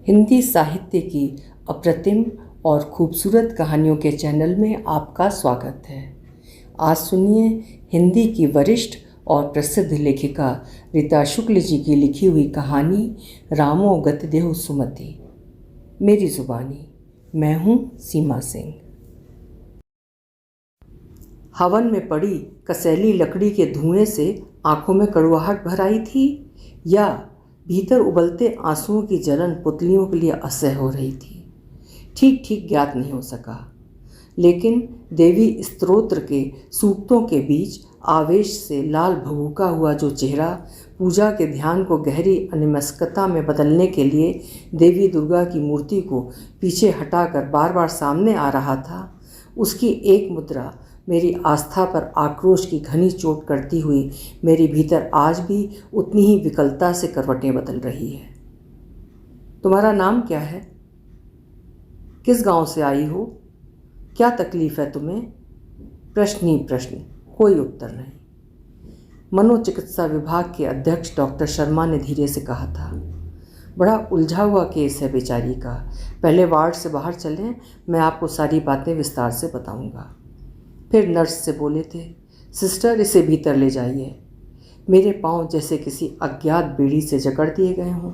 हिंदी साहित्य की अप्रतिम और खूबसूरत कहानियों के चैनल में आपका स्वागत है। आज सुनिए हिंदी की वरिष्ठ और प्रसिद्ध लेखिका रीता शुक्ल जी की लिखी हुई कहानी रामो गतिदेहु सुमति। मेरी जुबानी, मैं हूँ सीमा सिंह। हवन में पड़ी कसैली लकड़ी के धुएं से आंखों में कड़वाहट भर आई थी, या भीतर उबलते आंसुओं की जलन पुतलियों के लिए असह्य हो रही थी। ठीक ठीक ज्ञात नहीं हो सका, लेकिन देवी स्तोत्र के सूक्तों के बीच आवेश से लाल भभूका हुआ जो चेहरा पूजा के ध्यान को गहरी अनिमस्कता में बदलने के लिए देवी दुर्गा की मूर्ति को पीछे हटाकर बार बार सामने आ रहा था, उसकी एक मुद्रा मेरी आस्था पर आक्रोश की घनी चोट करती हुई मेरे भीतर आज भी उतनी ही विकलता से करवटें बदल रही है। तुम्हारा नाम क्या है? किस गांव से आई हो? क्या तकलीफ है तुम्हें? प्रश्न ही प्रश्न, कोई उत्तर नहीं। मनोचिकित्सा विभाग के अध्यक्ष डॉक्टर शर्मा ने धीरे से कहा था, बड़ा उलझा हुआ केस है बेचारी का, पहले वार्ड से बाहर चलें, मैं आपको सारी बातें विस्तार से बताऊंगा। फिर नर्स से बोले थे, सिस्टर इसे भीतर ले जाइए। मेरे पांव जैसे किसी अज्ञात बेड़ी से जकड़ दिए गए हों।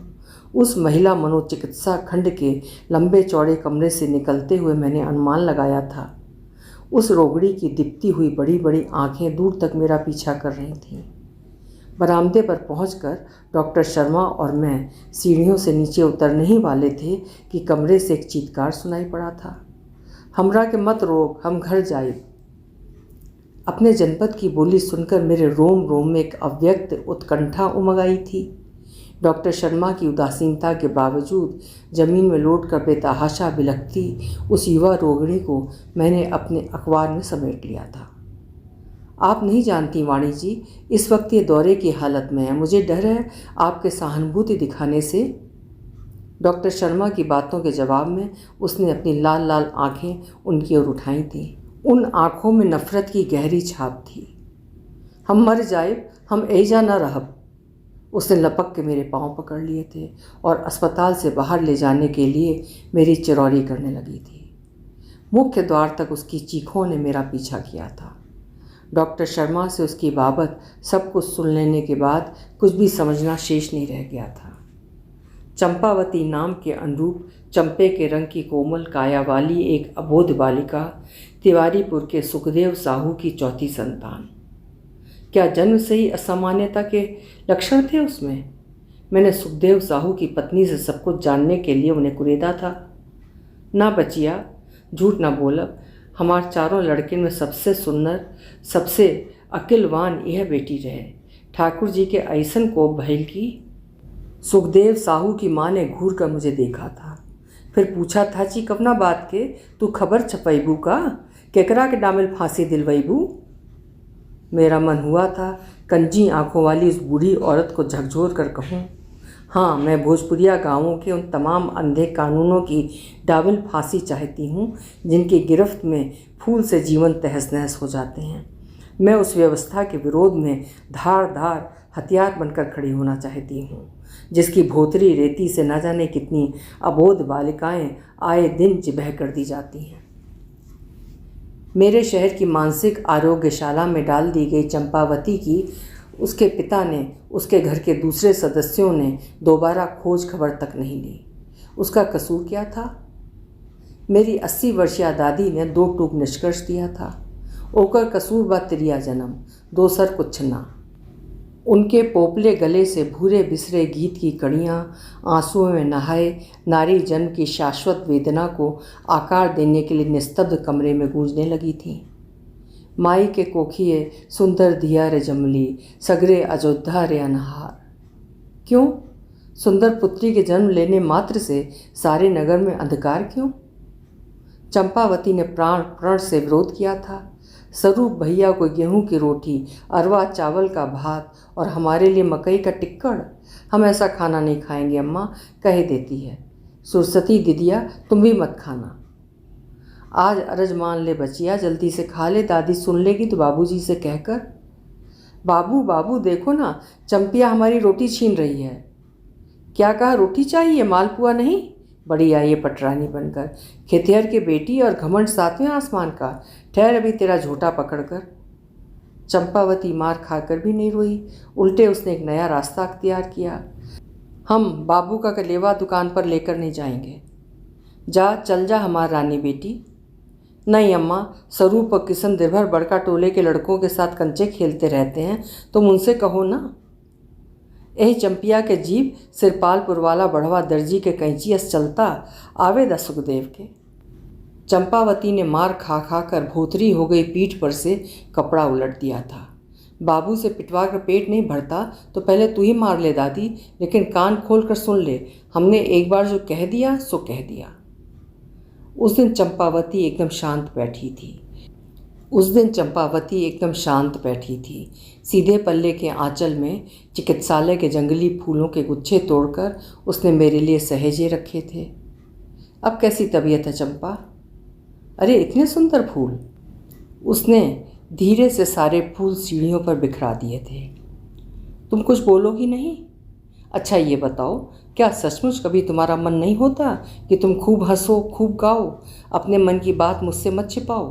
उस महिला मनोचिकित्सा खंड के लंबे चौड़े कमरे से निकलते हुए मैंने अनुमान लगाया था। उस रोगड़ी की दीप्ति हुई बड़ी बड़ी आंखें दूर तक मेरा पीछा कर रही थीं। बरामदे पर पहुंचकर डॉक्टर शर्मा और मैं सीढ़ियों से नीचे उतरने ही वाले थे कि कमरे से एक चीत्कार सुनाई पड़ा था, हमरा के मत रोक, हम घर जाए। अपने जनपद की बोली सुनकर मेरे रोम रोम में एक अव्यक्त उत्कंठा उमग आई थी। डॉक्टर शर्मा की उदासीनता के बावजूद जमीन में लौटकर बेतहाशा बिलखती उस युवा रोगिणी को मैंने अपने अखबार में समेट लिया था। आप नहीं जानती वाणी जी, इस वक्त ये दौरे की हालत में है, मुझे डर है आपके सहानुभूति दिखाने से। डॉक्टर शर्मा की बातों के जवाब में उसने अपनी लाल लाल आंखें उनकी ओर उठाई थीं। उन आँखों में नफरत की गहरी छाप थी। हम मर जाए, हम ऐजा न रहब। उसने लपक के मेरे पांव पकड़ लिए थे और अस्पताल से बाहर ले जाने के लिए मेरी चिरौरी करने लगी थी। मुख्य द्वार तक उसकी चीखों ने मेरा पीछा किया था। डॉक्टर शर्मा से उसकी बाबत सब कुछ सुन लेने के बाद कुछ भी समझना शेष नहीं रह गया था। चंपावती नाम के अनुरूप चंपे के रंग की कोमल काया वाली एक अबोध बालिका, तिवारीपुर के सुखदेव साहू की चौथी संतान। क्या जन्म से ही असामान्यता के लक्षण थे उसमें? मैंने सुखदेव साहू की पत्नी से सब कुछ जानने के लिए उन्हें कुरेदा था। ना बचिया, झूठ ना बोलब, हमार चारों लड़किन में सबसे सुंदर, सबसे अकिलवान यह बेटी रहे। ठाकुर जी के ऐसन कोप भइल की। सुखदेव साहू की माँ ने घूर कर मुझे देखा था, फिर पूछा था, ची कवना बात के तू खबर छपैबू का, केकरा के डामिल फांसी दिलवैबू? मेरा मन हुआ था कंजी आंखों वाली उस बूढ़ी औरत को झकझोर कर कहूँ, हाँ, मैं भोजपुरिया गांवों के उन तमाम अंधे कानूनों की डामिल फांसी चाहती हूँ जिनकी गिरफ्त में फूल से जीवन तहस नहस हो जाते हैं। मैं उस व्यवस्था के विरोध में धार धार हथियार बनकर खड़ी होना चाहती हूँ जिसकी भोतरी रेती से न जाने कितनी अबोध बालिकाएं आए दिन जिबह कर दी जाती हैं। मेरे शहर की मानसिक आरोग्यशाला में डाल दी गई चंपावती की उसके पिता ने, उसके घर के दूसरे सदस्यों ने दोबारा खोज खबर तक नहीं ली। उसका कसूर क्या था? मेरी 80 वर्षीय दादी ने दो टूक निष्कर्ष दिया था, ओकर कसूर बा तिरिया जन्म, दोसर कुछ ना। उनके पोपले गले से भूरे बिसरे गीत की कड़ियाँ आंसुओं में नहाए नारी जन्म की शाश्वत वेदना को आकार देने के लिए निस्तब्ध कमरे में गूंजने लगी थीं। माई के कोखिए सुंदर दिया रे जमली, सगरे अयोध्या रे अनहार। क्यों? सुंदर पुत्री के जन्म लेने मात्र से सारे नगर में अंधकार क्यों? चंपावती ने प्राण प्रण से विरोध किया था। स्वरूप भैया को गेहूं की रोटी, अरवा चावल का भात और हमारे लिए मकई का टिक्कड़, हम ऐसा खाना नहीं खाएंगे अम्मा, कह देती है। सुरसती दीदिया, तुम भी मत खाना। आज अरज मान ले बचिया, जल्दी से खा ले, दादी सुन लेगी तो बाबूजी से कहकर। बाबू बाबू देखो ना, चंपिया हमारी रोटी छीन रही है। क्या कहा? रोटी चाहिए, मालपुआ नहीं? बड़ी आई है पटरानी बनकर, खेतिहर की बेटी और घमंड सातवें आसमान का। ठहर अभी तेरा झोटा पकड़कर। चंपावती मार खाकर भी नहीं रोई, उल्टे उसने एक नया रास्ता अख्तियार किया। हम बाबू का कलेवा दुकान पर लेकर नहीं जाएंगे। जा, चल जा हमारी रानी बेटी। नहीं अम्मा, स्वरूप और किशन दिन भर बड़का टोले के लड़कों के साथ कंचे खेलते रहते हैं, तुम उनसे कहो ना। यही चंपिया के जीव सिरपालपुर वाला बढ़वा दर्जी के कैंची अस चलता आवेदा सुखदेव के। चंपावती ने मार खा खा कर भोतरी हो गई पीठ पर से कपड़ा उलट दिया था। बाबू से पिटवा कर पेट नहीं भरता तो पहले तू ही मार ले दादी, लेकिन कान खोल कर सुन ले, हमने एक बार जो कह दिया सो कह दिया। उस दिन चंपावती एकदम शांत बैठी थी। सीधे पल्ले के आंचल में चिकित्सालय के जंगली फूलों के गुच्छे तोड़कर उसने मेरे लिए सहेजे रखे थे। अब कैसी तबीयत है चंपा? अरे इतने सुंदर फूल! उसने धीरे से सारे फूल सीढ़ियों पर बिखरा दिए थे। तुम कुछ बोलोगी नहीं? अच्छा ये बताओ, क्या सचमुच कभी तुम्हारा मन नहीं होता कि तुम खूब हंसो, खूब गाओ, अपने मन की बात मुझसे मत छिपाओ?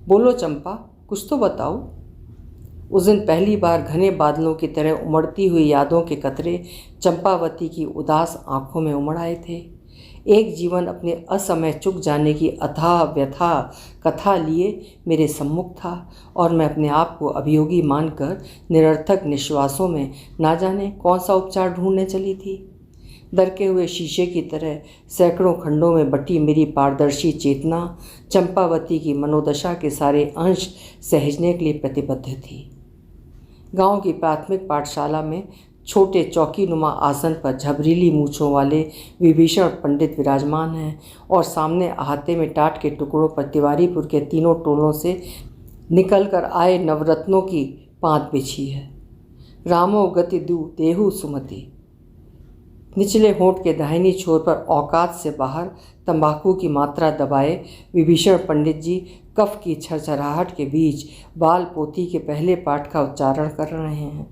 बोलो चंपा, कुछ तो बताओ। उस दिन पहली बार घने बादलों की तरह उमड़ती हुई यादों के कतरे चंपावती की उदास आंखों में उमड़ आए थे। एक जीवन अपने असमय चुक जाने की अथाह व्यथा कथा लिए मेरे सम्मुख था और मैं अपने आप को अभियोगी मानकर निरर्थक निश्वासों में ना जाने कौन सा उपचार ढूंढने चली थी। दरके हुए शीशे की तरह सैकड़ों खंडों में बटी मेरी पारदर्शी चेतना चंपावती की मनोदशा के सारे अंश सहेजने के लिए प्रतिबद्ध थी। गांव की प्राथमिक पाठशाला में छोटे चौकीनुमा आसन पर झबरीली मूछों वाले विभीषण पंडित विराजमान हैं और सामने अहाते में टाट के टुकड़ों पर तिवारीपुर के तीनों टोलों से निकलकर आए नवरत्नों की पांत बिछी है। रामो गति दू देहु सुमति। निचले होंठ के दाहिनी छोर पर औकात से बाहर तंबाकू की मात्रा दबाए विभीषण पंडित जी कफ की छरछराहट के बीच बाल पोथी के पहले पाठ का उच्चारण कर रहे हैं।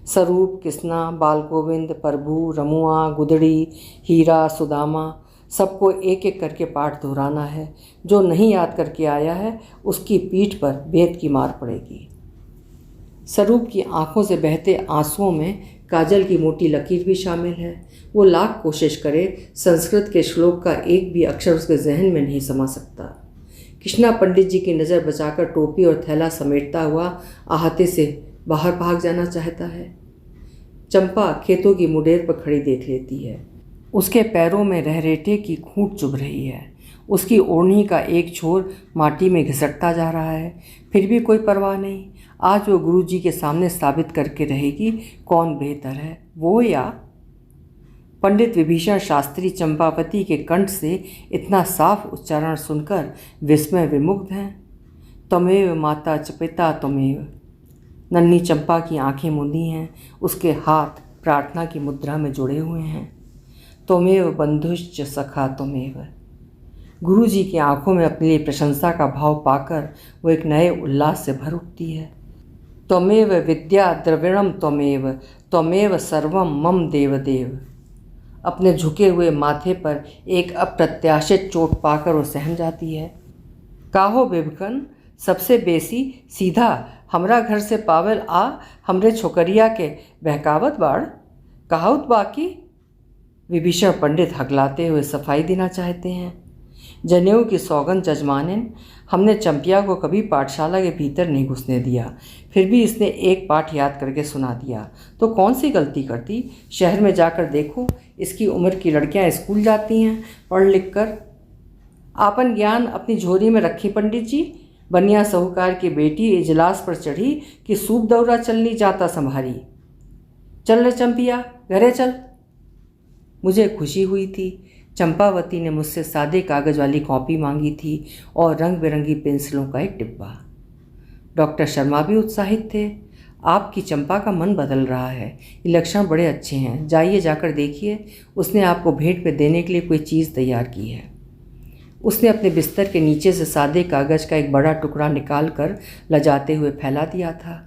स्वरूप, किसना, बाल गोविंद, प्रभु, रमुआ, गुदड़ी, हीरा, सुदामा, सबको एक एक करके पाठ दोहराना है। जो नहीं याद करके आया है उसकी पीठ पर बेत की मार पड़ेगी। स्वरूप की आंखों से बहते आंसुओं में काजल की मोटी लकीर भी शामिल है। वो लाख कोशिश करे संस्कृत के श्लोक का एक भी अक्षर उसके जहन में नहीं समा सकता। कृष्णा पंडित जी की नज़र बचाकर टोपी और थैला समेटता हुआ अहाते से बाहर भाग जाना चाहता है। चंपा खेतों की मुडेर पर खड़ी देख लेती है। उसके पैरों में रहरेटे की खूंट चुभ रही है। उसकी ओढ़नी का एक छोर माटी में घिसटता जा रहा है, फिर भी कोई परवाह नहीं। आज वो गुरुजी के सामने साबित करके रहेगी कौन बेहतर है, वो या पंडित विभीषण शास्त्री। चंपावती के कंठ से इतना साफ उच्चारण सुनकर विस्मय विमुग्ध हैं। त्वमेव माता च पिता त्वमेव। नन्ही चंपा की आंखें मूंदी हैं, उसके हाथ प्रार्थना की मुद्रा में जुड़े हुए हैं। त्वमेव बंधुश्च सखा त्वमेव। गुरुजी की आंखों में अपने लिए प्रशंसा का भाव पाकर वो एक नए उल्लास से भर उठती है। त्वमेव विद्या द्रविणम त्वमेव, त्वमेव सर्वम मम देवदेव। अपने झुके हुए माथे पर एक अप्रत्याशित चोट पाकर वो सहम जाती है। काहो बिभकन, सबसे बेसी सीधा हमरा घर से पावल आ हमरे छोकरिया के बहकावत बाड़, कहाउत बाकी। विभीषण पंडित हगलाते हुए सफाई देना चाहते हैं। जनेऊ की सौगंध जजमानिन, हमने चंपिया को कभी पाठशाला के भीतर नहीं घुसने दिया, फिर भी इसने एक पाठ याद करके सुना दिया तो कौन सी गलती करती। शहर में जाकर देखो, इसकी उम्र की लड़कियां स्कूल जाती हैं पढ़ लिख कर। आपन ज्ञान अपनी झोरी में रखी पंडित जी। बनिया साहूकार की बेटी इजलास पर चढ़ी कि सूप दौरा चलनी जाता संभारी। चल रे चंपिया, घरे चल। मुझे खुशी हुई थी। चंपावती ने मुझसे सादे कागज़ वाली कॉपी मांगी थी और रंग बिरंगी पेंसिलों का एक डिब्बा। डॉक्टर शर्मा भी उत्साहित थे। आपकी चंपा का मन बदल रहा है, ये लक्षण बड़े अच्छे हैं, जाइए जाकर देखिए, उसने आपको भेंट में देने के लिए कोई चीज़ तैयार की है। उसने अपने बिस्तर के नीचे से सादे कागज़ का एक बड़ा टुकड़ा निकाल कर लजाते हुए फैला दिया था।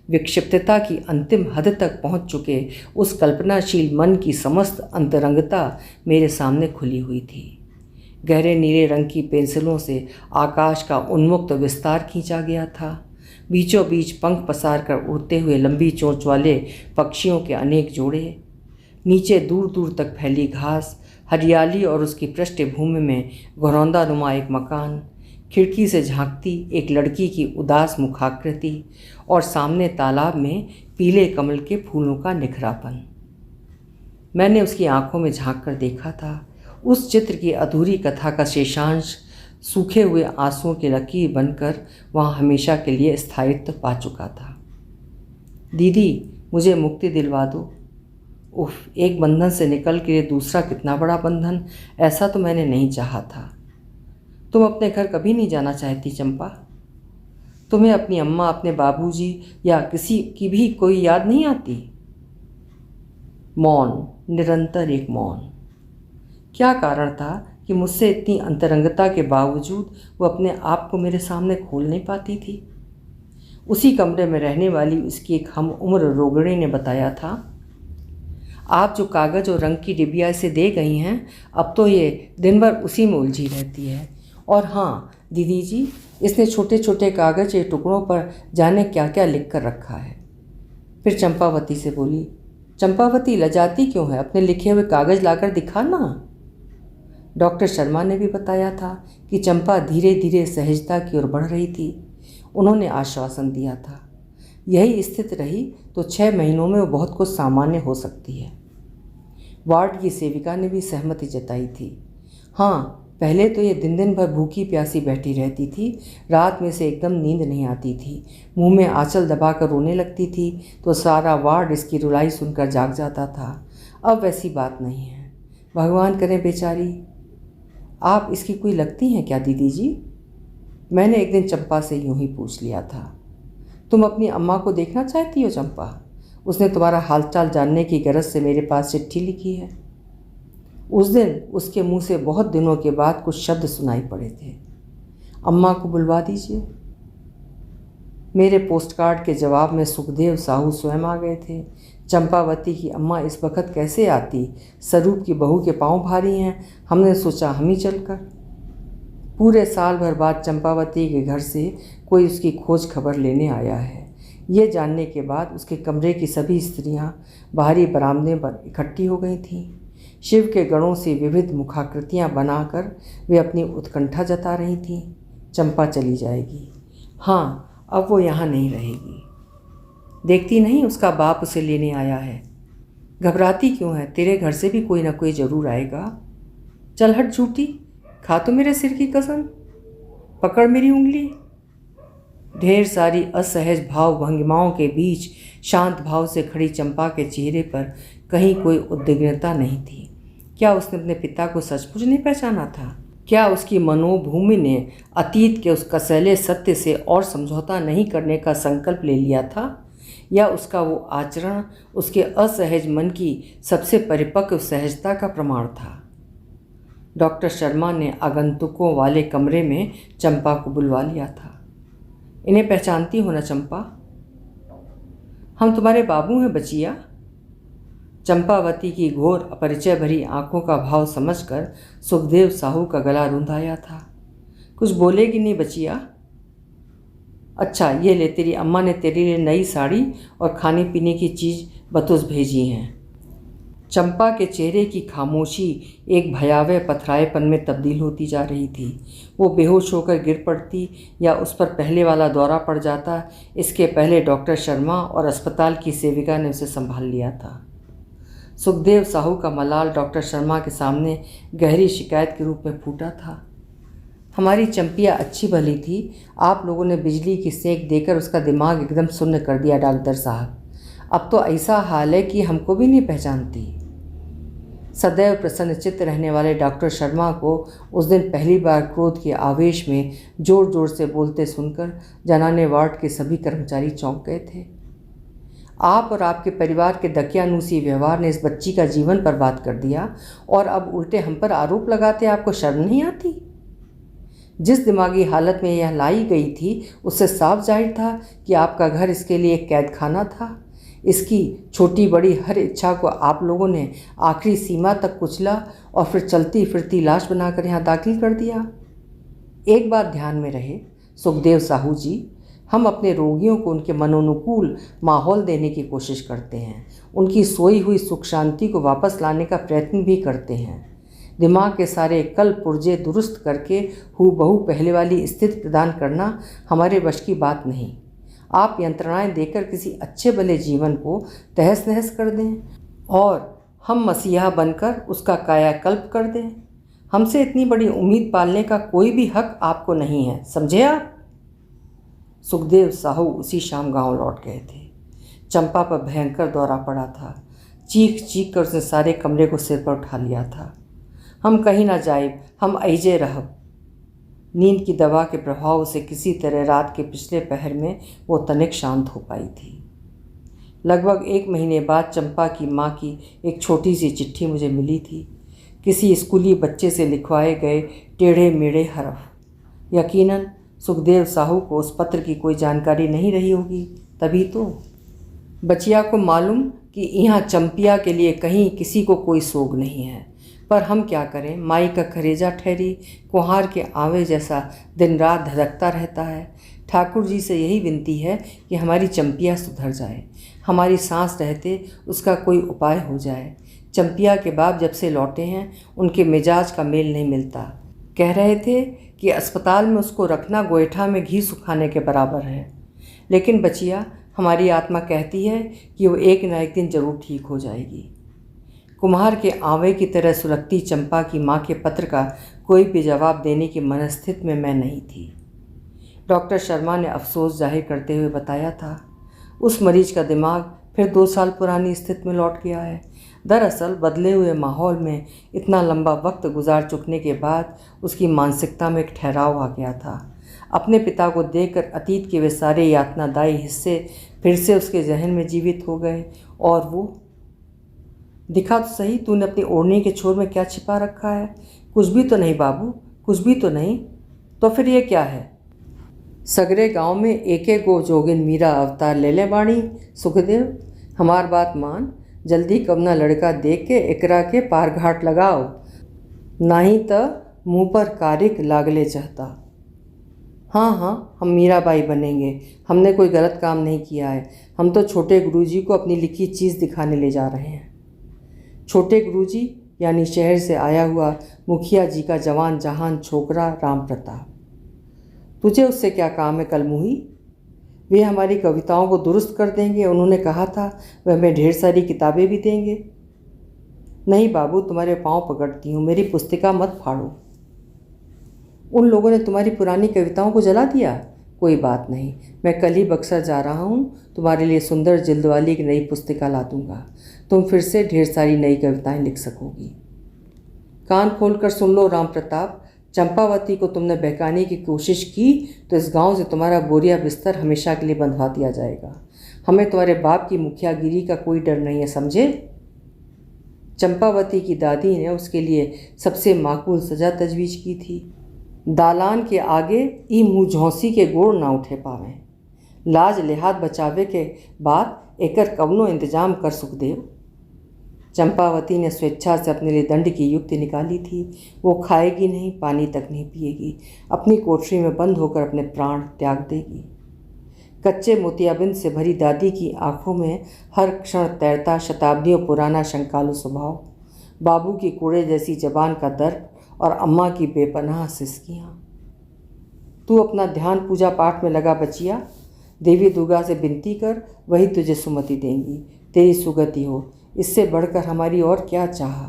विक्षिप्तता की अंतिम हद तक पहुंच चुके उस कल्पनाशील मन की समस्त अंतरंगता मेरे सामने खुली हुई थी। गहरे नीले रंग की पेंसिलों से आकाश का उन्मुक्त विस्तार खींचा गया था। बीचों बीच पंख पसार कर उड़ते हुए लंबी चोंच वाले पक्षियों के अनेक जोड़े, नीचे दूर दूर तक फैली घास, हरियाली और उसकी पृष्ठभूमि में घरौंदा नुमा एक मकान, खिड़की से झांकती एक लड़की की उदास मुखाकृति और सामने तालाब में पीले कमल के फूलों का निखरापन। मैंने उसकी आंखों में झांक कर देखा था। उस चित्र की अधूरी कथा का शेषांश सूखे हुए आंसुओं की लकीर बनकर वहाँ हमेशा के लिए स्थायित्व पा चुका था। दीदी, मुझे मुक्ति दिलवा दो। उफ, एक बंधन से निकल के दूसरा कितना बड़ा बंधन। ऐसा तो मैंने नहीं चाहा था। तुम अपने घर कभी नहीं जाना चाहती चंपा? तुम्हें अपनी अम्मा, अपने बाबूजी या किसी की भी कोई याद नहीं आती? मौन, निरंतर एक मौन। क्या कारण था कि मुझसे इतनी अंतरंगता के बावजूद वो अपने आप को मेरे सामने खोल नहीं पाती थी? उसी कमरे में रहने वाली उसकी एक हम उम्र रोगिणी ने बताया था, आप जो कागज़ और रंग की डिबिया इसे दे गई हैं, अब तो ये दिन भर उसी में उलझी रहती है। और हाँ दीदी जी, इसने छोटे छोटे कागज़ के टुकड़ों पर जाने क्या क्या लिख कर रखा है। फिर चंपावती से बोली, चंपावती लजाती क्यों है? अपने लिखे हुए कागज़ लाकर दिखा ना। डॉक्टर शर्मा ने भी बताया था कि चंपा धीरे धीरे सहजता की ओर बढ़ रही थी। उन्होंने आश्वासन दिया था, यही स्थिति रही तो 6 महीनों में वो बहुत कुछ सामान्य हो सकती है। वार्ड की सेविका ने भी सहमति जताई थी। हाँ, पहले तो ये दिन दिन भर भूखी प्यासी बैठी रहती थी। रात में से एकदम नींद नहीं आती थी। मुंह में आंचल दबाकर रोने लगती थी तो सारा वार्ड इसकी रुलाई सुनकर जाग जाता था। अब वैसी बात नहीं है। भगवान करे बेचारी। आप इसकी कोई लगती हैं क्या दीदी जी? मैंने एक दिन चंपा से यूं ही पूछ लिया था। तुम अपनी अम्मा को देखना चाहती हो चंपा? उसने तुम्हारा हालचाल जानने की गरज से मेरे पास चिट्ठी लिखी है। उस दिन उसके मुंह से बहुत दिनों के बाद कुछ शब्द सुनाई पड़े थे, अम्मा को बुलवा दीजिए। मेरे पोस्टकार्ड के जवाब में सुखदेव साहू स्वयं आ गए थे। चंपावती की अम्मा इस वक्त कैसे आती? स्वरूप की बहू के पांव भारी हैं। हमने सोचा हम ही चलकर। पूरे साल भर बाद चंपावती के घर से कोई उसकी खोज खबर लेने आया है। ये जानने के बाद उसके कमरे की सभी स्त्रियां बाहरी बरामदे पर इकट्ठी हो गई थीं। शिव के गणों से विविध मुखाकृतियाँ बनाकर वे अपनी उत्कंठा जता रही थीं। चंपा चली जाएगी। हाँ, अब वो यहाँ नहीं रहेगी। देखती नहीं, उसका बाप उसे लेने आया है। घबराती क्यों है? तेरे घर से भी कोई ना कोई ज़रूर आएगा। चल हट झूठी, खा तो मेरे सिर की कसम, पकड़ मेरी उंगली। ढेर सारी असहज भाव भंगिमाओं के बीच शांत भाव से खड़ी चंपा के चेहरे पर कहीं कोई उद्विग्नता नहीं थी। क्या उसने अपने पिता को सचमुच नहीं पहचाना था? क्या उसकी मनोभूमि ने अतीत के उस कसैले सत्य से और समझौता नहीं करने का संकल्प ले लिया था? या उसका वो आचरण उसके असहज मन की सबसे परिपक्व सहजता का प्रमाण था? डॉक्टर शर्मा ने आगंतुकों वाले कमरे में चंपा को बुलवा लिया था। इन्हें पहचानती हो ना चंपा? हम तुम्हारे बाबू हैं बचिया। चंपावती की घोर अपरिचय भरी आंखों का भाव समझकर सुखदेव साहू का गला रूंधाया था। कुछ बोलेगी नहीं बचिया? अच्छा ये ले, तेरी अम्मा ने तेरे लिए नई साड़ी और खाने पीने की चीज़ बतौर भेजी हैं। चंपा के चेहरे की खामोशी एक भयावह पथराएपन में तब्दील होती जा रही थी। वो बेहोश होकर गिर पड़ती या उस पर पहले वाला दौरा पड़ जाता, इसके पहले डॉक्टर शर्मा और अस्पताल की सेविका ने उसे संभाल लिया था। सुखदेव साहू का मलाल डॉक्टर शर्मा के सामने गहरी शिकायत के रूप में फूटा था। हमारी चंपिया अच्छी भली थी, आप लोगों ने बिजली की सेक देकर उसका दिमाग एकदम सुन्न कर दिया डॉक्टर साहब। अब तो ऐसा हाल है कि हमको भी नहीं पहचानती। सदैव प्रसन्नचित्त रहने वाले डॉक्टर शर्मा को उस दिन पहली बार क्रोध के आवेश में जोर जोर से बोलते सुनकर जनाने वार्ड के सभी कर्मचारी चौंक गए थे। आप और आपके परिवार के दकियानूसी व्यवहार ने इस बच्ची का जीवन बर्बाद कर दिया और अब उल्टे हम पर आरोप लगाते आपको शर्म नहीं आती? जिस दिमागी हालत में यह लाई गई थी उससे साफ जाहिर था कि आपका घर इसके लिए एक कैद खाना था। इसकी छोटी बड़ी हर इच्छा को आप लोगों ने आखिरी सीमा तक कुचला और फिर चलती फिरती लाश बनाकर यहाँ दाखिल कर दिया। एक बात ध्यान में रहे सुखदेव साहू जी, हम अपने रोगियों को उनके मनोनुकूल माहौल देने की कोशिश करते हैं, उनकी सोई हुई सुख शांति को वापस लाने का प्रयत्न भी करते हैं। दिमाग के सारे कल पुर्जे दुरुस्त करके हूबहू पहले वाली स्थिति प्रदान करना हमारे वश की बात नहीं। आप यंत्रणाएं देकर किसी अच्छे भले जीवन को तहस नहस कर दें और हम मसीहा बनकर उसका कायाकल्प कर दें। हमसे इतनी बड़ी उम्मीद पालने का कोई भी हक आपको नहीं है, समझे आप? सुखदेव साहू उसी शाम गांव लौट गए थे। चंपा पर भयंकर दौरा पड़ा था। चीख चीख कर उसने सारे कमरे को सिर पर उठा लिया था। हम कहीं ना जाए, हम ऐजे रहब। नींद की दवा के प्रभाव से किसी तरह रात के पिछले पहर में वो तनिक शांत हो पाई थी। लगभग 1 महीने बाद चंपा की माँ की एक छोटी सी चिट्ठी मुझे मिली थी, किसी स्कूली बच्चे से लिखवाए गए टेढ़े मेढ़े हरफ। यकीनन सुखदेव साहू को उस पत्र की कोई जानकारी नहीं रही होगी, तभी तो बचिया को मालूम कि यहाँ चंपिया के लिए कहीं किसी को कोई सोग नहीं है। पर हम क्या करें, माई का करेजा ठहरी कुम्हार के आवे जैसा दिन रात धधकता रहता है। ठाकुर जी से यही विनती है कि हमारी चंपिया सुधर जाए, हमारी सांस रहते उसका कोई उपाय हो जाए। चंपिया के बाप जब से लौटे हैं उनके मिजाज का मेल नहीं मिलता। कह रहे थे कि अस्पताल में उसको रखना गोईठा में घी सुखाने के बराबर है। लेकिन बचिया, हमारी आत्मा कहती है कि वो एक न एक दिन जरूर ठीक हो जाएगी। कुम्हार के आवे की तरह सुलगती चंपा की माँ के पत्र का कोई भी जवाब देने की मनस्थिति में मैं नहीं थी। डॉक्टर शर्मा ने अफसोस जाहिर करते हुए बताया था, उस मरीज का दिमाग फिर 2 साल पुरानी स्थिति में लौट गया है। दरअसल बदले हुए माहौल में इतना लंबा वक्त गुजार चुकने के बाद उसकी मानसिकता में एक ठहराव आ गया था। अपने पिता को देखकर अतीत के वे सारे यातनादायी हिस्से फिर से उसके जहन में जीवित हो गए। और वो दिखा तो सही, तूने अपनी ओढ़नी के छोर में क्या छिपा रखा है? कुछ भी तो नहीं बाबू, कुछ भी तो नहीं। तो फिर ये क्या है? सगरे गांव में एके गो जोगिन मीरा अवतार ले ले बाणी। सुखदेव, हमार बात मान, जल्दी कवना लड़का देख के एकरा के पार घाट लगाओ, नहीं तो मुँह पर कारिक लागले चाहता। हाँ, हम मीराबाई बनेंगे। हमने कोई गलत काम नहीं किया है। हम तो छोटे गुरुजी को अपनी लिखी चीज़ दिखाने ले जा रहे हैं। छोटे गुरुजी यानी शहर से आया हुआ मुखिया जी का जवान जहान छोकरा राम प्रताप। तुझे उससे क्या काम है कलमुही? वे हमारी कविताओं को दुरुस्त कर देंगे। उन्होंने कहा था वह हमें ढेर सारी किताबें भी देंगे। नहीं बाबू, तुम्हारे पाँव पकड़ती हूँ, मेरी पुस्तिका मत फाड़ो। उन लोगों ने तुम्हारी पुरानी कविताओं को जला दिया? कोई बात नहीं, मैं कल ही बक्सर जा रहा हूँ, तुम्हारे लिए सुंदर जिल्द वाली एक नई पुस्तिका ला दूँगा। तुम फिर से ढेर सारी नई कविताएं लिख सकोगी। कान खोलकर सुन लो राम प्रताप, चंपावती को तुमने बहकाने की कोशिश की तो इस गांव से तुम्हारा बोरिया बिस्तर हमेशा के लिए बंधवा दिया जाएगा। हमें तुम्हारे बाप की मुखियागिरी का कोई डर नहीं है, समझे? चंपावती की दादी ने उसके लिए सबसे माकूल सजा तजवीज़ की थी। दालान के आगे ई मुँह झौंसी के गोड़ ना उठे पावें। लाज लिहाज बचावे के बाद एकर कवनो इंतजाम कर सुखदेव। चंपावती ने स्वेच्छा से अपने लिए दंड की युक्ति निकाली थी। वो खाएगी नहीं, पानी तक नहीं पिएगी, अपनी कोठरी में बंद होकर अपने प्राण त्याग देगी। कच्चे मोतियाबिंद से भरी दादी की आंखों में हर क्षण तैरता शताब्दियों पुराना शंकालु स्वभाव, बाबू की कूड़े जैसी जबान का दर्द और अम्मा की बेपनाह सिसकियाँ। तू अपना ध्यान पूजा पाठ में लगा बचिया। देवी दुर्गा से विनती कर, वही तुझे सुमति देंगी, तेरी सुगति हो। इससे बढ़कर हमारी और क्या चाह।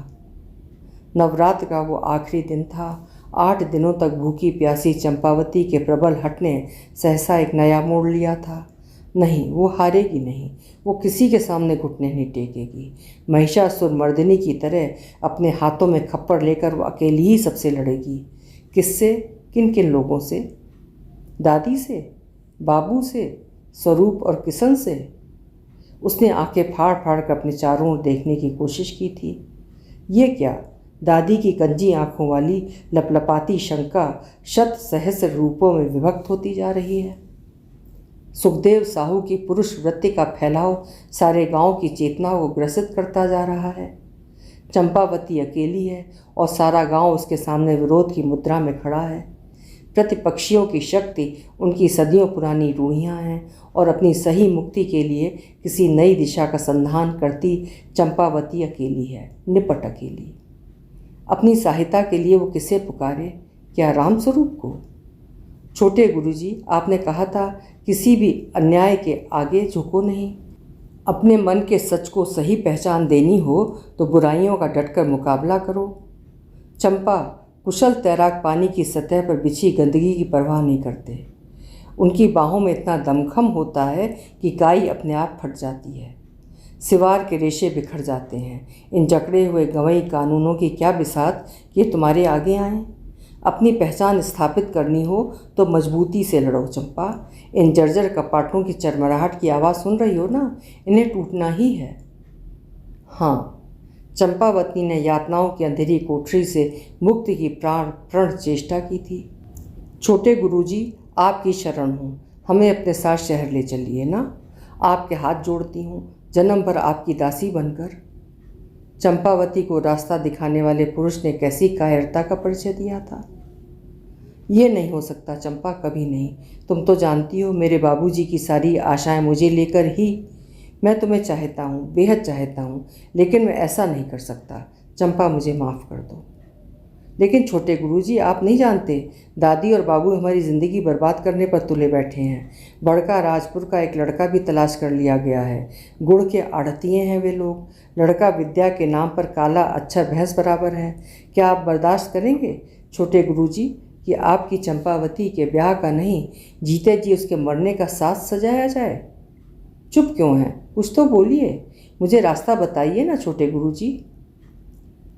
नवरात्र का वो आखिरी दिन था। 8 दिनों तक भूखी प्यासी चंपावती के प्रबल हट ने सहसा एक नया मोड़ लिया था। नहीं, वो हारेगी नहीं, वो किसी के सामने घुटने नहीं टेकेगी। महिषासुर मर्दिनी की तरह अपने हाथों में खप्पड़ लेकर वो अकेली ही सबसे लड़ेगी। किससे? किन किन लोगों से? दादी से, बाबू से, स्वरूप और किशन से। उसने आंखें फाड़ फाड़ कर अपने चारों ओर देखने की कोशिश की थी। ये क्या, दादी की कंजी आंखों वाली लपलपाती शंका शत सहस्र रूपों में विभक्त होती जा रही है। सुखदेव साहू की पुरुष वृत्ति का फैलाव सारे गांव की चेतना को ग्रसित करता जा रहा है। चंपावती अकेली है और सारा गांव उसके सामने विरोध की मुद्रा में खड़ा है। प्रतिपक्षियों की शक्ति उनकी सदियों पुरानी रूढ़ियाँ हैं और अपनी सही मुक्ति के लिए किसी नई दिशा का संधान करती चंपावती अकेली है, निपट अकेली। अपनी सहायता के लिए वो किसे पुकारे? क्या रामस्वरूप को? छोटे गुरुजी, आपने कहा था किसी भी अन्याय के आगे झुको नहीं। अपने मन के सच को सही पहचान देनी हो तो बुराइयों का डटकर मुकाबला करो। चंपा कुशल तैराक पानी की सतह पर बिछी गंदगी की परवाह नहीं करते। उनकी बाहों में इतना दमखम होता है कि काई अपने आप फट जाती है, सिवार के रेशे बिखर जाते हैं। इन जकड़े हुए गंवई कानूनों की क्या बिसात कि ये तुम्हारे आगे आएं? अपनी पहचान स्थापित करनी हो तो मजबूती से लड़ो चंपा। इन जर्जर कपाटों की चरमराहट की आवाज़ सुन रही हो ना, इन्हें टूटना ही है। हाँ, चंपावती ने यातनाओं की अंधेरी कोठरी से मुक्ति की प्रण चेष्टा की थी। छोटे गुरुजी, आपकी शरण हूँ, हमें अपने साथ शहर ले चलिए ना। आपके हाथ जोड़ती हूँ, जन्म भर आपकी दासी बनकर। चंपावती को रास्ता दिखाने वाले पुरुष ने कैसी कायरता का परिचय दिया था। ये नहीं हो सकता चंपा, कभी नहीं। तुम तो जानती हो मेरे बाबूजी की सारी आशाएं मुझे लेकर ही। मैं तुम्हें चाहता हूँ, बेहद चाहता हूँ, लेकिन मैं ऐसा नहीं कर सकता। चंपा, मुझे माफ़ कर दो। लेकिन छोटे गुरुजी, आप नहीं जानते, दादी और बाबू हमारी ज़िंदगी बर्बाद करने पर तुले बैठे हैं। बड़का राजपुर का एक लड़का भी तलाश कर लिया गया है। गुड़ के आढ़तिये हैं वे लोग। लड़का विद्या के नाम पर काला अक्षर भैंस बराबर है। क्या आप बर्दाश्त करेंगे छोटे गुरुजी कि आपकी चंपावती के ब्याह का नहीं, जीते जी उसके मरने का साथ सजाया जाए? चुप क्यों हैं? कुछ तो बोलिए, मुझे रास्ता बताइए ना छोटे गुरुजी।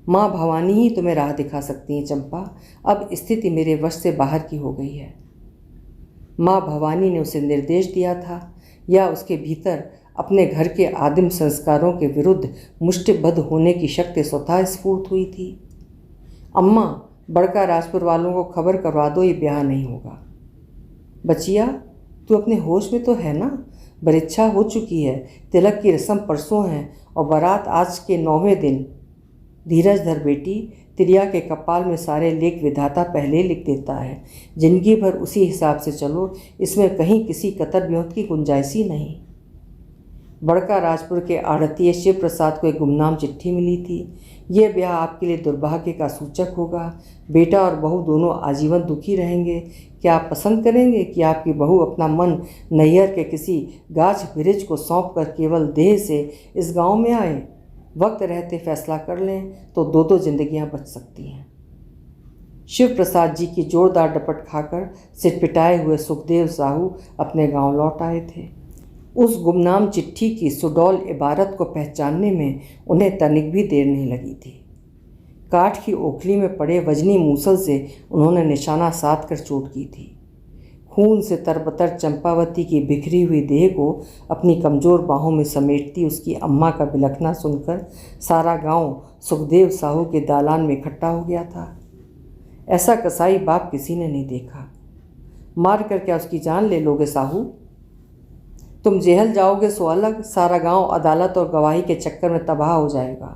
माँ भवानी ही तुम्हें राह दिखा सकती हैं चंपा। अब स्थिति मेरे वश से बाहर की हो गई है। माँ भवानी ने उसे निर्देश दिया था या उसके भीतर अपने घर के आदिम संस्कारों के विरुद्ध मुष्टिबद्ध होने की शक्ति स्वतः स्फूर्त हुई थी। अम्मा, बड़का राजपुर वालों को खबर करवा दो, ये ब्याह नहीं होगा। बचिया, तू अपने होश में तो है ना? बरिच्छा हो चुकी है, तिलक की रस्म परसों है और बारात आज के 9वें दिन। धीरज धर बेटी, तिरिया के कपाल में सारे लेख विधाता पहले लिख देता है। जिंदगी भर उसी हिसाब से चलो, इसमें कहीं किसी कतर ब्योत की गुंजाइश ही नहीं। बड़का राजपुर के आढ़तिये शिव प्रसाद को एक गुमनाम चिट्ठी मिली थी। ये ब्याह आपके लिए दुर्भाग्य का सूचक होगा। बेटा और बहू दोनों आजीवन दुखी रहेंगे। क्या आप पसंद करेंगे कि आपकी बहू अपना मन नैहर के किसी गाछ वृक्ष को सौंप कर केवल देह से इस गांव में आए? वक्त रहते फैसला कर लें तो दो दो जिंदगियां बच सकती हैं। शिव प्रसाद जी की जोरदार डपट खाकर सिटपिटाए हुए सुखदेव साहू अपने गांव लौट आए थे। उस गुमनाम चिट्ठी की सुडौल इबारत को पहचानने में उन्हें तनिक भी देर नहीं लगी थी। काठ की ओखली में पड़े वजनी मूसल से उन्होंने निशाना साध कर चोट की थी। खून से तरबतर चंपावती की बिखरी हुई देह को अपनी कमज़ोर बाहों में समेटती उसकी अम्मा का बिलखना सुनकर सारा गांव सुखदेव साहू के दालान में इकट्ठा हो गया था। ऐसा कसाई बाप किसी ने नहीं देखा। मार कर क्या उसकी जान ले लोगे साहू? तुम जेहल जाओगे सो अलग, सारा गांव अदालत और गवाही के चक्कर में तबाह हो जाएगा।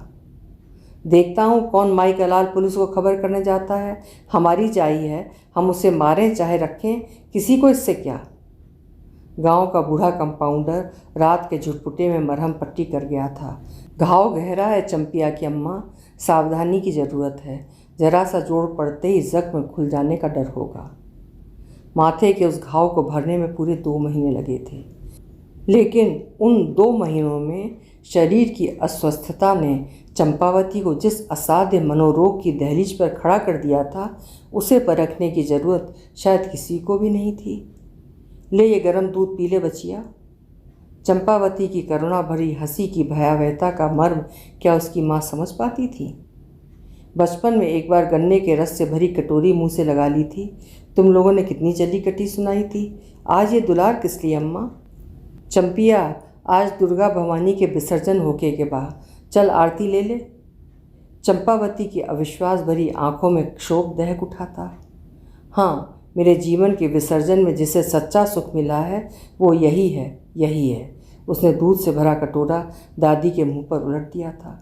देखता हूँ कौन माई का लाल पुलिस को खबर करने जाता है। हमारी जाई है, हम उसे मारें चाहे रखें, किसी को इससे क्या। गांव का बूढ़ा कंपाउंडर रात के झुटपुटे में मरहम पट्टी कर गया था। घाव गहरा है चंपिया की अम्मा, सावधानी की ज़रूरत है। जरा सा जोड़ पड़ते ही जख्म खुल जाने का डर होगा। माथे के उस घाव को भरने में पूरे 2 महीने लगे थे, लेकिन उन 2 महीनों में शरीर की अस्वस्थता ने चंपावती को जिस असाध्य मनोरोग की दहलीज पर खड़ा कर दिया था, उसे परखने की ज़रूरत शायद किसी को भी नहीं थी। ले ये गर्म दूध पी ले बचिया। चंपावती की करुणा भरी हंसी की भयावहता का मर्म क्या उसकी माँ समझ पाती थी? बचपन में एक बार गन्ने के रस से भरी कटोरी मुंह से लगा ली थी। तुम लोगों ने कितनी जली कटी सुनाई थी। आज ये दुलार किस लिए अम्मा? चंपिया, आज दुर्गा भवानी के विसर्जन होके के बाद चल आरती ले ले। चंपावती की अविश्वास भरी आंखों में क्षोभ दहक उठा था। हाँ, मेरे जीवन के विसर्जन में जिसे सच्चा सुख मिला है वो यही है, यही है। उसने दूध से भरा कटोरा दादी के मुंह पर उलट दिया था।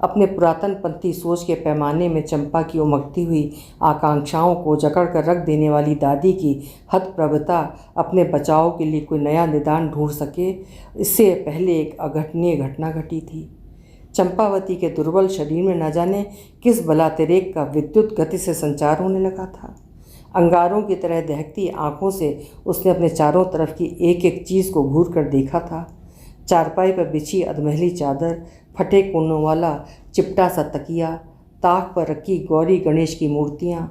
अपने पुरातन पंथी सोच के पैमाने में चंपा की उमकती हुई आकांक्षाओं को जकड़ कर रख देने वाली दादी की हतप्रभता अपने बचाव के लिए कोई नया निदान ढूंढ सके, इससे पहले एक अघटनीय घटना घटी थी। चंपावती के दुर्बल शरीर में न जाने किस बलातिरेक का विद्युत गति से संचार होने लगा था। अंगारों की तरह दहकती आंखों से उसने अपने चारों तरफ की एक एक चीज़ को घूर कर देखा था। चारपाई पर बिछी अधमहली चादर, फटे कोनों वाला चिपटा सा तकिया, ताक पर रखी गौरी गणेश की मूर्तियाँ।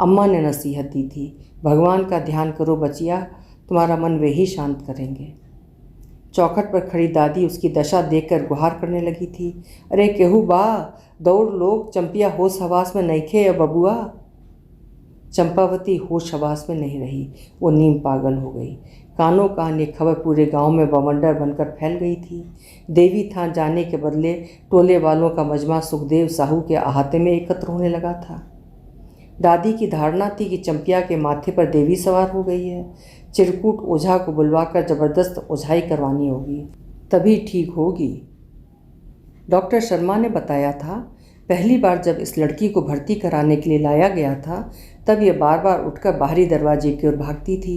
अम्मा ने नसीहत दी थी, भगवान का ध्यान करो बचिया, तुम्हारा मन वे ही शांत करेंगे। चौखट पर खड़ी दादी उसकी दशा देखकर गुहार करने लगी थी। अरे केहू बा, दौड़ लोग, चंपिया होश हवास में नईखे या बबुआ। चंपावती होश हवास में नहीं रही, वो नीम पागल हो गई। कानों कान ये खबर पूरे गांव में बवंडर बनकर फैल गई थी। देवी थान जाने के बदले टोले वालों का मजमा सुखदेव साहू के अहाते में एकत्र होने लगा था। दादी की धारणा थी कि चंपिया के माथे पर देवी सवार हो गई है। चिरकुट ओझा को बुलवाकर जबरदस्त ओझाई करवानी होगी, तभी ठीक होगी। डॉक्टर शर्मा ने बताया था, पहली बार जब इस लड़की को भर्ती कराने के लिए लाया गया था तब ये बार बार उठकर बाहरी दरवाजे की ओर भागती थी।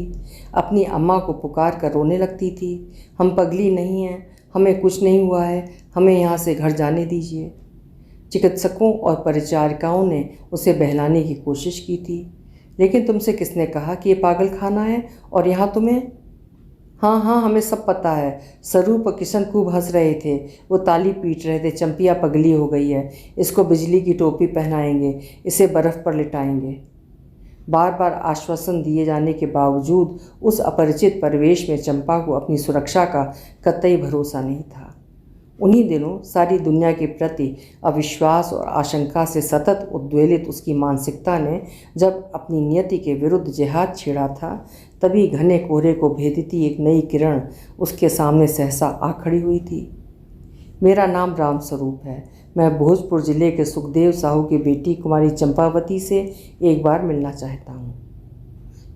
अपनी अम्मा को पुकार कर रोने लगती थी, हम पगली नहीं हैं, हमें कुछ नहीं हुआ है, हमें यहाँ से घर जाने दीजिए। चिकित्सकों और परिचारिकाओं ने उसे बहलाने की कोशिश की थी, लेकिन तुमसे किसने कहा कि ये पागल खाना है और यहाँ तुम्हें? हाँ हाँ, हमें सब पता है। स्वरूप और किशन खूब हंस रहे थे, वो ताली पीट रहे थे, चंपिया पगली हो गई है, इसको बिजली की टोपी पहनाएंगे, इसे बर्फ़ पर लिटाएंगे। बार बार आश्वासन दिए जाने के बावजूद उस अपरिचित परिवेश में चंपा को अपनी सुरक्षा का कतई भरोसा नहीं था। उन्हीं दिनों सारी दुनिया के प्रति अविश्वास और आशंका से सतत उद्वेलित उसकी मानसिकता ने जब अपनी नियति के विरुद्ध जिहाद छेड़ा था, तभी घने कोहरे को भेदती एक नई किरण उसके सामने सहसा आ खड़ी हुई थी। मेरा नाम रामस्वरूप है। मैं भोजपुर जिले के सुखदेव साहू की बेटी कुमारी चंपावती से एक बार मिलना चाहता हूँ,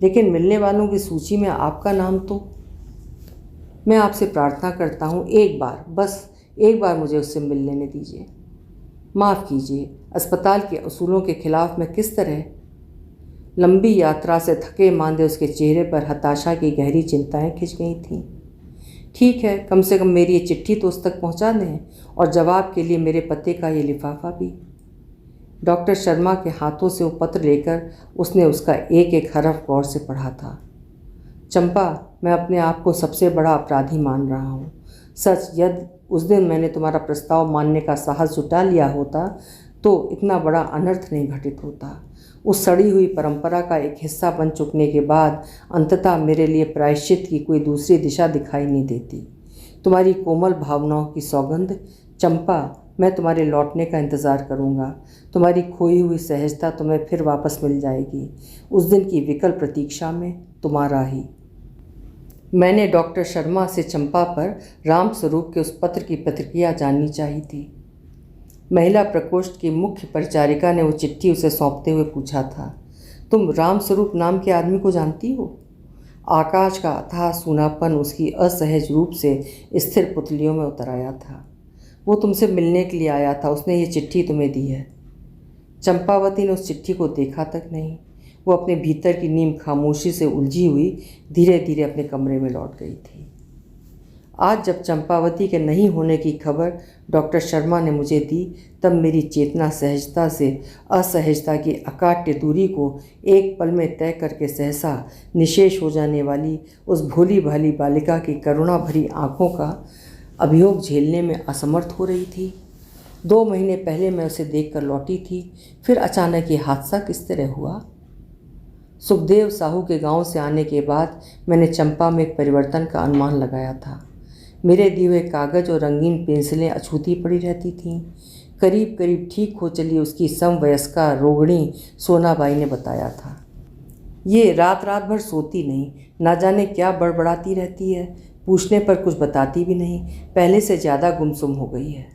लेकिन मिलने वालों की सूची में आपका नाम तो। मैं आपसे प्रार्थना करता हूँ, एक बार, बस एक बार मुझे उससे मिल लेने दीजिए। माफ़ कीजिए, अस्पताल के असूलों के खिलाफ मैं किस तरह? लंबी यात्रा से थके मांदे उसके चेहरे पर हताशा की गहरी चिंताएं खिंच गई थीं। ठीक है, कम से कम मेरी ये चिट्ठी तो उस तक पहुंचा दें, और जवाब के लिए मेरे पते का ये लिफाफा भी। डॉक्टर शर्मा के हाथों से वो पत्र लेकर उसने उसका एक एक हरफ गौर से पढ़ा था। चंपा, मैं अपने आप को सबसे बड़ा अपराधी मान रहा हूँ। सच, यदि उस दिन मैंने तुम्हारा प्रस्ताव मानने का साहस जुटा लिया होता तो इतना बड़ा अनर्थ नहीं घटित होता। उस सड़ी हुई परंपरा का एक हिस्सा बन चुकने के बाद अंततः मेरे लिए प्रायश्चित की कोई दूसरी दिशा दिखाई नहीं देती। तुम्हारी कोमल भावनाओं की सौगंध। चंपा, मैं तुम्हारे लौटने का इंतज़ार करूँगा। तुम्हारी खोई हुई सहजता तुम्हें फिर वापस मिल जाएगी। उस दिन की विकल प्रतीक्षा में, तुम्हारा ही। मैंने डॉक्टर शर्मा से चंपा पर रामस्वरूप के उस पत्र की प्रतिक्रिया जाननी चाहिए थी। महिला प्रकोष्ठ की मुख्य परिचारिका ने वो चिट्ठी उसे सौंपते हुए पूछा था, तुम रामस्वरूप नाम के आदमी को जानती हो? आकाश का अथाह सूनापन उसकी असहज रूप से स्थिर पुतलियों में उतर आया था। वो तुमसे मिलने के लिए आया था, उसने ये चिट्ठी तुम्हें दी है। चंपावती ने उस चिट्ठी को देखा तक नहीं। वो अपने भीतर की नीम खामोशी से उलझी हुई धीरे धीरे अपने कमरे में लौट गई थी। आज जब चंपावती के नहीं होने की खबर डॉक्टर शर्मा ने मुझे दी, तब मेरी चेतना सहजता से असहजता की अकाट्य दूरी को एक पल में तय करके सहसा निशेष हो जाने वाली उस भोली भाली बालिका की करुणा भरी आँखों का अभियोग झेलने में असमर्थ हो रही थी। 2 महीने पहले मैं उसे देखकर लौटी थी, फिर अचानक ये हादसा किस तरह हुआ? सुखदेव साहू के गांव से आने के बाद मैंने चंपा में एक परिवर्तन का अनुमान लगाया था। मेरे दिए हुए कागज़ और रंगीन पेंसिलें अछूती पड़ी रहती थीं। करीब करीब ठीक हो चली उसकी समवयस्का रोगिणी सोनाबाई ने बताया था, ये रात रात भर सोती नहीं, ना जाने क्या बड़बड़ाती रहती है, पूछने पर कुछ बताती भी नहीं, पहले से ज़्यादा गुमसुम हो गई है।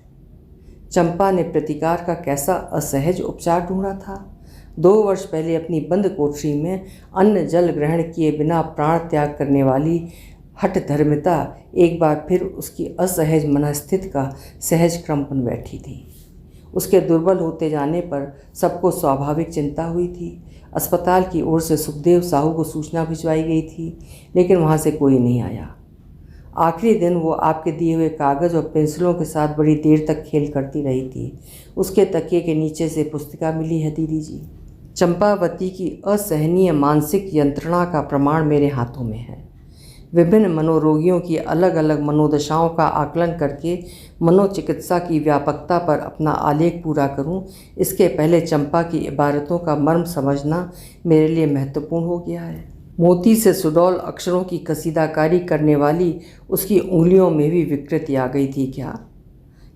चंपा ने प्रतिकार का कैसा असहज उपचार ढूंढा था। 2 वर्ष पहले अपनी बंद कोठरी में अन्न जल ग्रहण किए बिना प्राण त्याग करने वाली हठ धर्मिता एक बार फिर उसकी असहज मनस्थिति का सहज क्रम बन बैठी थी। उसके दुर्बल होते जाने पर सबको स्वाभाविक चिंता हुई थी। अस्पताल की ओर से सुखदेव साहू को सूचना भिजवाई गई थी, लेकिन वहाँ से कोई नहीं आया। आखिरी दिन वो आपके दिए हुए कागज़ और पेंसिलों के साथ बड़ी देर तक खेल करती रही थी। उसके तकिए के नीचे से पुस्तिका मिली है दीदी जी। चंपावती की असहनीय मानसिक यंत्रणा का प्रमाण मेरे हाथों में है। विभिन्न मनोरोगियों की अलग अलग मनोदशाओं का आकलन करके मनोचिकित्सा की व्यापकता पर अपना आलेख पूरा करूं, इसके पहले चंपा की इबारतों का मर्म समझना मेरे लिए महत्वपूर्ण हो गया है। मोती से सुडौल अक्षरों की कसीदाकारी करने वाली उसकी उंगलियों में भी विकृति आ गई थी क्या?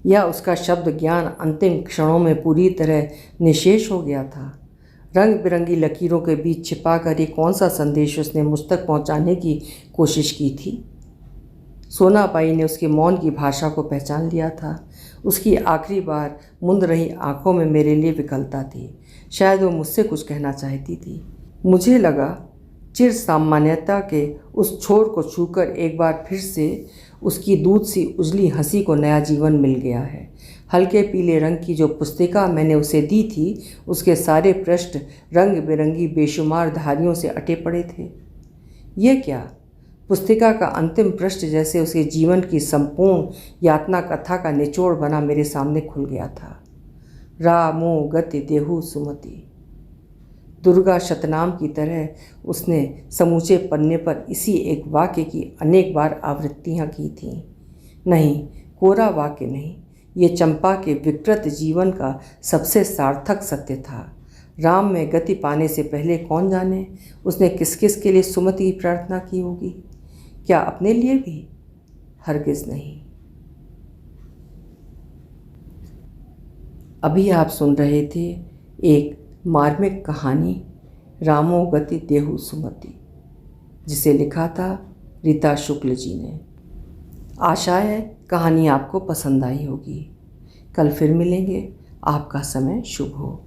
या उसका शब्द ज्ञान अंतिम क्षणों में पूरी तरह निशेष हो गया था? रंग बिरंगी लकीरों के बीच छिपा कर ये कौन सा संदेश उसने मुझ तक पहुँचाने की कोशिश की थी? सोनाबाई ने उसके मौन की भाषा को पहचान लिया था। उसकी आखिरी बार मुंद रही आंखों में मेरे लिए विकलता थी। शायद वो मुझसे कुछ कहना चाहती थी। मुझे लगा चिर सामान्यता के उस छोर को छूकर एक बार फिर से उसकी दूध सी उजली हंसी को नया जीवन मिल गया है। हल्के पीले रंग की जो पुस्तिका मैंने उसे दी थी, उसके सारे पृष्ठ रंग बिरंगी बेशुमार धारियों से अटे पड़े थे। ये क्या? पुस्तिका का अंतिम पृष्ठ जैसे उसके जीवन की संपूर्ण यातना कथा का निचोड़ बना मेरे सामने खुल गया था। रामो गति देहु सुमति। दुर्गा शतनाम की तरह उसने समूचे पन्ने पर इसी एक वाक्य की अनेक बार आवृत्तियाँ की थीं। नहीं, कोरा वाक्य नहीं, ये चंपा के विकृत जीवन का सबसे सार्थक सत्य था। राम में गति पाने से पहले कौन जाने उसने किस किस के लिए सुमति की प्रार्थना की होगी? क्या अपने लिए भी? हरगिज़ नहीं। अभी आप सुन रहे थे एक मार्मिक कहानी रामो गति देहु सुमति, जिसे लिखा था रीता शुक्ल जी ने। आशा है कहानी आपको पसंद आई होगी। कल फिर मिलेंगे। आपका समय शुभ हो।